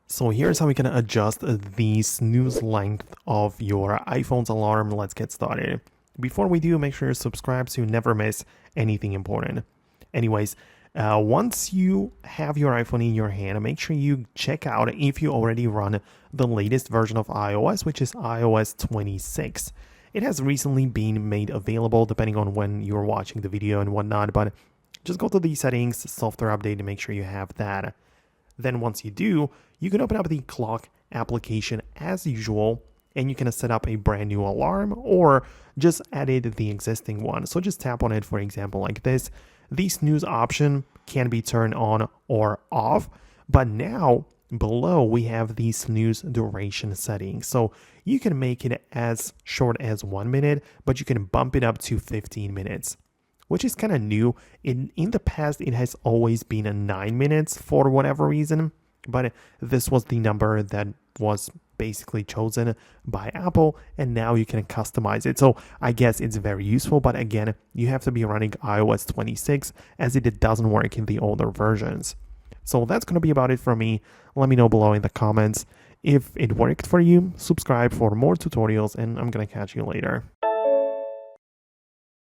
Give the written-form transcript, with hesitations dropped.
So here's how we can adjust the snooze length of your iPhone's alarm. Let's get started. Before we do, make sure you subscribe so you never miss anything important. Anyways, once you have your iPhone in your hand, make sure you check out if you already run the latest version of iOS, which is iOS 26. It has recently been made available depending on when you're watching the video and whatnot, but just go to the settings, software update, and make sure you have that. Then once you do, you can open up the clock application as usual, and you can set up a brand new alarm or just edit the existing one. So just tap on it, for example, like this. The snooze option can be turned on or off, but now below we have the snooze duration setting. So you can make it as short as 1 minute, but you can bump it up to 15 minutes. Which is kind of new. In the past, it has always been a 9 minutes for whatever reason, but this was the number that was basically chosen by Apple, and now you can customize it. So I guess it's very useful, but again, you have to be running iOS 26 as it doesn't work in the older versions. So that's going to be about it for me. Let me know below in the comments if it worked for you. Subscribe for more tutorials, and I'm going to catch you later.